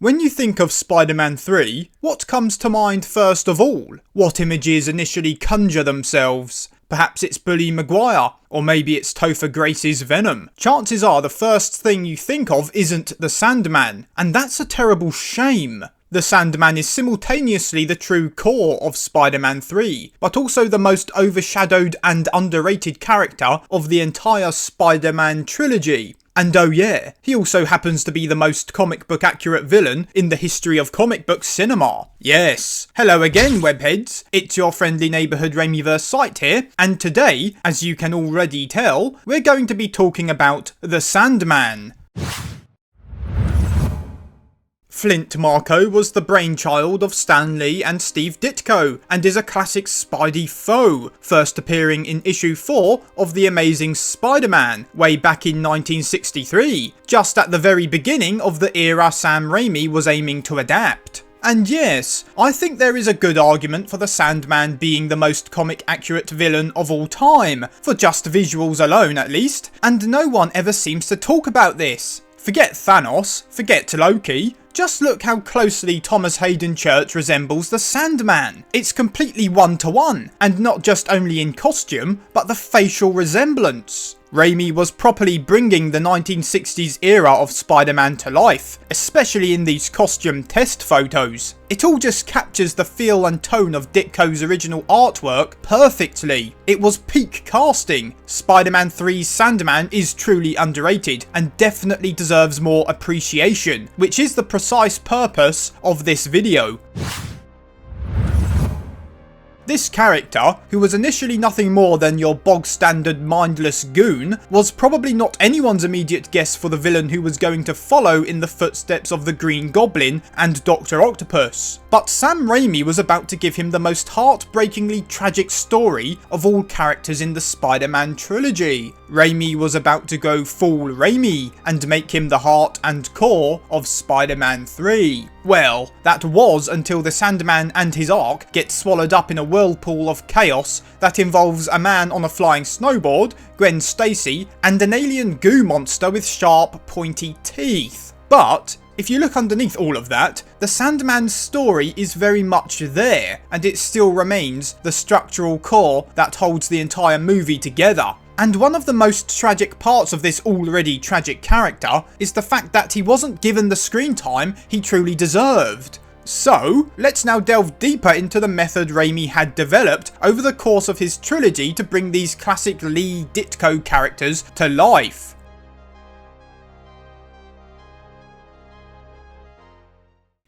When you think of Spider-Man 3, what comes to mind first of all? What images initially conjure themselves? Perhaps it's Bully Maguire, or maybe it's Topher Grace's Venom. Chances are the first thing you think of isn't the Sandman, and that's a terrible shame. The Sandman is simultaneously the true core of Spider-Man 3, but also the most overshadowed and underrated character of the entire Spider-Man trilogy. And oh yeah, he also happens to be the most comic book accurate villain in the history of comic book cinema. Yes, hello again Webheads, it's your friendly neighbourhood Raimiverse site here, and today, as you can already tell, we're going to be talking about the Sandman. Flint Marko was the brainchild of Stan Lee and Steve Ditko, and is a classic Spidey foe, first appearing in issue 4 of The Amazing Spider-Man, way back in 1963, just at the very beginning of the era Sam Raimi was aiming to adapt. And yes, I think there is a good argument for the Sandman being the most comic accurate villain of all time, for just visuals alone at least, and no one ever seems to talk about this. Forget Thanos, forget Loki, just look how closely Thomas Hayden Church resembles the Sandman. It's completely one-to-one, and not just only in costume, but the facial resemblance. Raimi was properly bringing the 1960s era of Spider-Man to life, especially in these costume test photos. It all just captures the feel and tone of Ditko's original artwork perfectly. It was peak casting. Spider-Man 3's Sandman is truly underrated and definitely deserves more appreciation, which is the precise purpose of this video. This character, who was initially nothing more than your bog-standard mindless goon, was probably not anyone's immediate guess for the villain who was going to follow in the footsteps of the Green Goblin and Dr. Octopus. But Sam Raimi was about to give him the most heartbreakingly tragic story of all characters in the Spider-Man trilogy. Raimi was about to go full Raimi and make him the heart and core of Spider-Man 3. Well, that was until the Sandman and his arc get swallowed up in a whirlpool of chaos that involves a man on a flying snowboard, Gwen Stacy, and an alien goo monster with sharp, pointy teeth. But if you look underneath all of that, the Sandman's story is very much there, and it still remains the structural core that holds the entire movie together. And one of the most tragic parts of this already tragic character is the fact that he wasn't given the screen time he truly deserved. So, let's now delve deeper into the method Raimi had developed over the course of his trilogy to bring these classic Lee Ditko characters to life.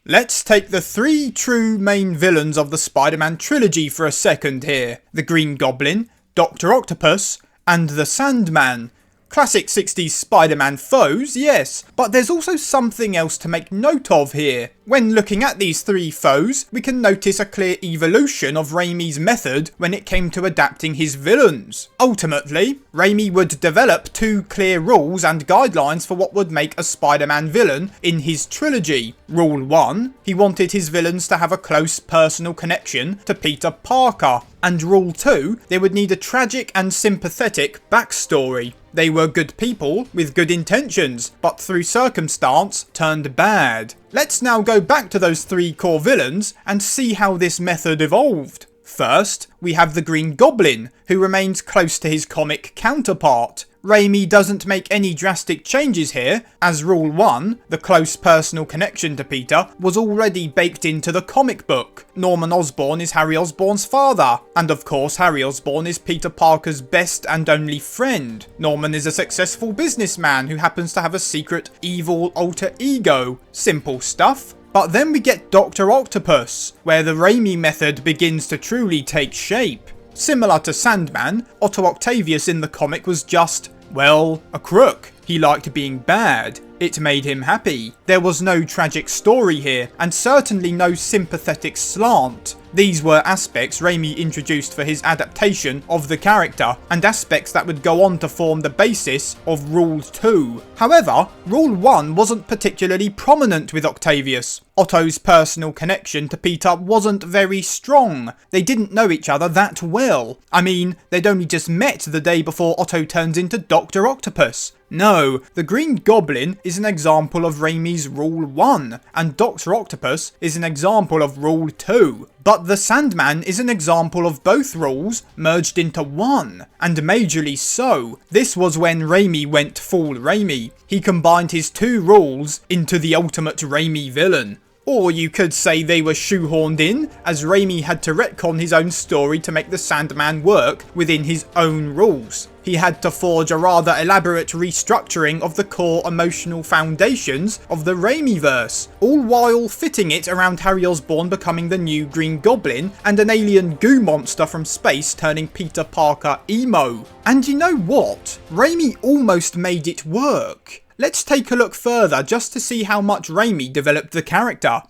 Let's take the three true main villains of the Spider-Man trilogy for a second here. The Green Goblin, Dr. Octopus, and the Sandman. Classic 60s Spider-Man foes, yes, but there's also something else to make note of here. When looking at these three foes, we can notice a clear evolution of Raimi's method when it came to adapting his villains. Ultimately, Raimi would develop two clear rules and guidelines for what would make a Spider-Man villain in his trilogy. Rule 1, he wanted his villains to have a close personal connection to Peter Parker. And Rule 2, they would need a tragic and sympathetic backstory. They were good people with good intentions, but through circumstance turned bad. Let's now go back to those three core villains and see how this method evolved. First, we have the Green Goblin, who remains close to his comic counterpart. Raimi doesn't make any drastic changes here, as Rule 1, the close personal connection to Peter, was already baked into the comic book. Norman Osborn is Harry Osborn's father, and of course Harry Osborn is Peter Parker's best and only friend. Norman is a successful businessman who happens to have a secret evil alter ego. Simple stuff. But then we get Dr. Octopus, where the Raimi method begins to truly take shape. Similar to Sandman, Otto Octavius in the comic was just, well, a crook. He liked being bad. It made him happy. There was no tragic story here, and certainly no sympathetic slant. These were aspects Raimi introduced for his adaptation of the character, and aspects that would go on to form the basis of Rule 2. However, Rule 1 wasn't particularly prominent with Octavius. Otto's personal connection to Peter wasn't very strong. They didn't know each other that well. I mean, they'd only just met the day before Otto turns into Dr. Octopus. No, the Green Goblin is an example of Raimi's Rule 1, and Dr. Octopus is an example of Rule 2. But the Sandman is an example of both rules merged into one, and majorly so. This was when Raimi went full Raimi. He combined his two rules into the ultimate Raimi villain. Or you could say they were shoehorned in, as Raimi had to retcon his own story to make the Sandman work within his own rules. He had to forge a rather elaborate restructuring of the core emotional foundations of the Raimiverse, all while fitting it around Harry Osborn becoming the new Green Goblin and an alien goo monster from space turning Peter Parker emo. And you know what? Raimi almost made it work. Let's take a look further just to see how much Raimi developed the character.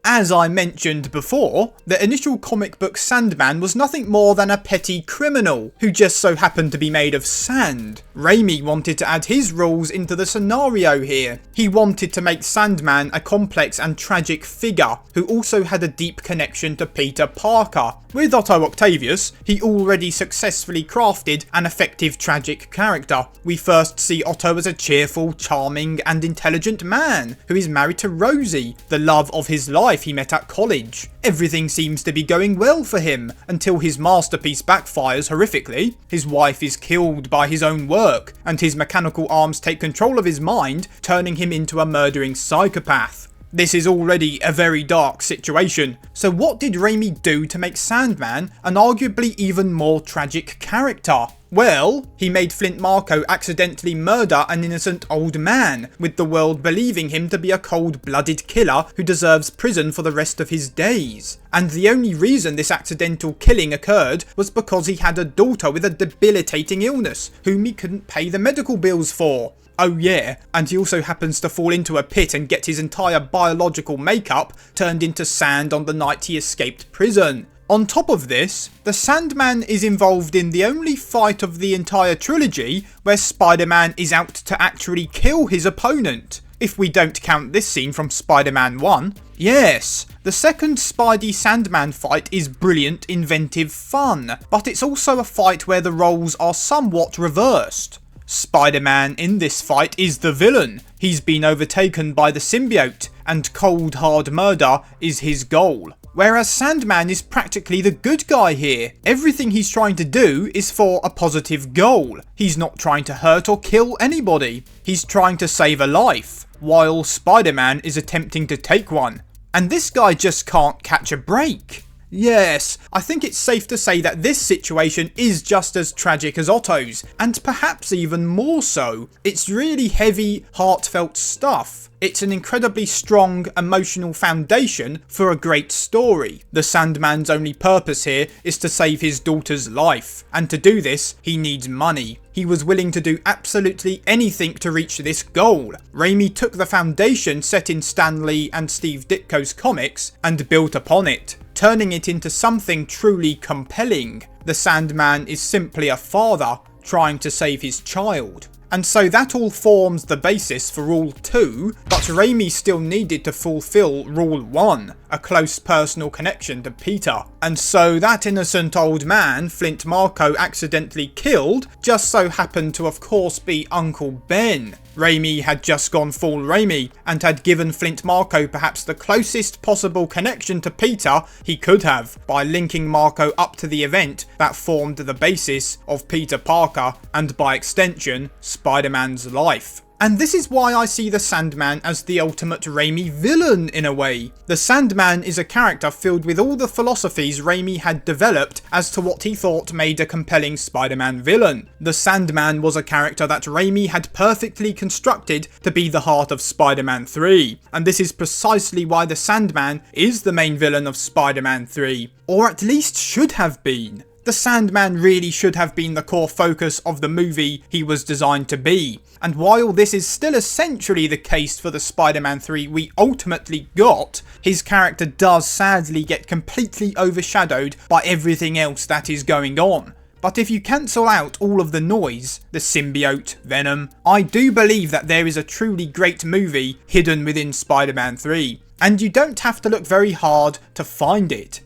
As I mentioned before, the initial comic book Sandman was nothing more than a petty criminal who just so happened to be made of sand. Raimi wanted to add his rules into the scenario here. He wanted to make Sandman a complex and tragic figure who also had a deep connection to Peter Parker. With Otto Octavius, he already successfully crafted an effective tragic character. We first see Otto as a cheerful, charming and intelligent man who is married to Rosie, the love of his life he met at college. Everything seems to be going well for him until his masterpiece backfires horrifically. His wife is killed by his own work, and his mechanical arms take control of his mind, turning him into a murdering psychopath. This is already a very dark situation, so what did Raimi do to make Sandman an arguably even more tragic character? Well, he made Flint Marko accidentally murder an innocent old man, with the world believing him to be a cold-blooded killer who deserves prison for the rest of his days. And the only reason this accidental killing occurred was because he had a daughter with a debilitating illness, whom he couldn't pay the medical bills for. Oh yeah, and he also happens to fall into a pit and get his entire biological makeup turned into sand on the night he escaped prison. On top of this, the Sandman is involved in the only fight of the entire trilogy where Spider-Man is out to actually kill his opponent, if we don't count this scene from Spider-Man 1. Yes, the second Spidey-Sandman fight is brilliant, inventive fun, but it's also a fight where the roles are somewhat reversed. Spider-Man in this fight is the villain. He's been overtaken by the symbiote, and cold hard murder is his goal. Whereas Sandman is practically the good guy here. Everything he's trying to do is for a positive goal. He's not trying to hurt or kill anybody. He's trying to save a life, while Spider-Man is attempting to take one. And this guy just can't catch a break. Yes, I think it's safe to say that this situation is just as tragic as Otto's, and perhaps even more so. It's really heavy, heartfelt stuff. It's an incredibly strong emotional foundation for a great story. The Sandman's only purpose here is to save his daughter's life, and to do this, he needs money. He was willing to do absolutely anything to reach this goal. Raimi took the foundation set in Stan Lee and Steve Ditko's comics and built upon it, turning it into something truly compelling. The Sandman is simply a father trying to save his child. And so that all forms the basis for Rule 2, but Raimi still needed to fulfill Rule 1, a close personal connection to Peter. And so that innocent old man Flint Marko accidentally killed just so happened to of course be Uncle Ben. Raimi had just gone full Raimi and had given Flint Marko perhaps the closest possible connection to Peter he could have by linking Marko up to the event that formed the basis of Peter Parker and by extension Spider-Man's life. And this is why I see the Sandman as the ultimate Raimi villain in a way. The Sandman is a character filled with all the philosophies Raimi had developed as to what he thought made a compelling Spider-Man villain. The Sandman was a character that Raimi had perfectly constructed to be the heart of Spider-Man 3. And this is precisely why the Sandman is the main villain of Spider-Man 3. Or at least should have been. The Sandman really should have been the core focus of the movie he was designed to be. And while this is still essentially the case for the Spider-Man 3 we ultimately got, his character does sadly get completely overshadowed by everything else that is going on. But if you cancel out all of the noise, the symbiote, Venom, I do believe that there is a truly great movie hidden within Spider-Man 3. And you don't have to look very hard to find it.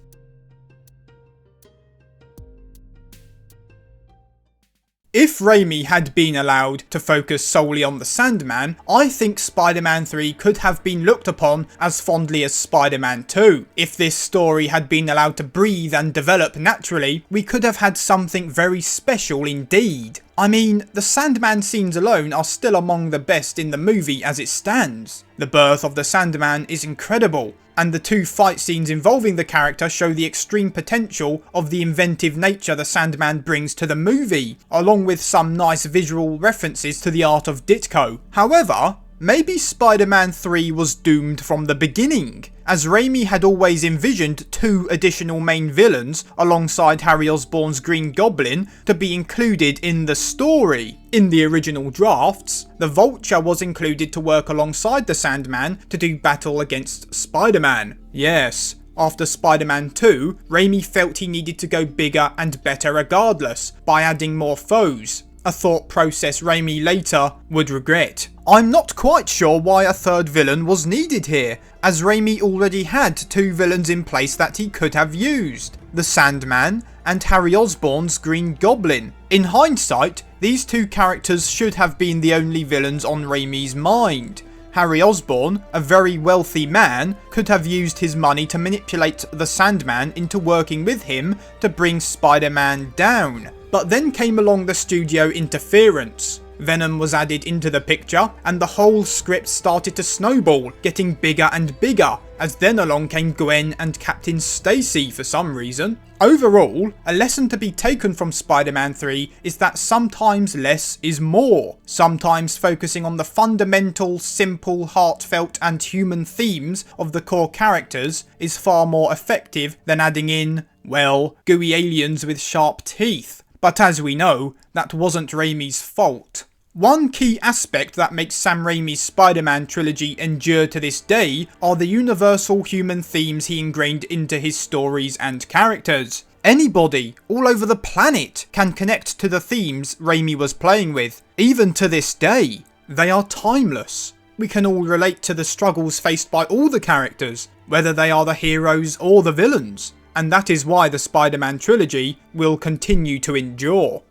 If Raimi had been allowed to focus solely on the Sandman, I think Spider-Man 3 could have been looked upon as fondly as Spider-Man 2. If this story had been allowed to breathe and develop naturally, we could have had something very special indeed. I mean, the Sandman scenes alone are still among the best in the movie as it stands. The birth of the Sandman is incredible, and the 2 fight scenes involving the character show the extreme potential of the inventive nature the Sandman brings to the movie, along with some nice visual references to the art of Ditko. However, maybe Spider-Man 3 was doomed from the beginning, as Raimi had always envisioned 2 additional main villains alongside Harry Osborn's Green Goblin to be included in the story. In the original drafts, the Vulture was included to work alongside the Sandman to do battle against Spider-Man. Yes, after Spider-Man 2, Raimi felt he needed to go bigger and better regardless, by adding more foes. A thought process Raimi later would regret. I'm not quite sure why a 3rd villain was needed here, as Raimi already had 2 villains in place that he could have used, the Sandman and Harry Osborn's Green Goblin. In hindsight, these 2 characters should have been the only villains on Raimi's mind. Harry Osborn, a very wealthy man, could have used his money to manipulate the Sandman into working with him to bring Spider-Man down. But then came along the studio interference. Venom was added into the picture, and the whole script started to snowball, getting bigger and bigger, as then along came Gwen and Captain Stacy for some reason. Overall, a lesson to be taken from Spider-Man 3 is that sometimes less is more. Sometimes focusing on the fundamental, simple, heartfelt and human themes of the core characters is far more effective than adding in, well, gooey aliens with sharp teeth. But as we know, that wasn't Raimi's fault. One key aspect that makes Sam Raimi's Spider-Man trilogy endure to this day are the universal human themes he ingrained into his stories and characters. Anybody, all over the planet, can connect to the themes Raimi was playing with. Even to this day, they are timeless. We can all relate to the struggles faced by all the characters, whether they are the heroes or the villains. And that is why the Spider-Man trilogy will continue to endure.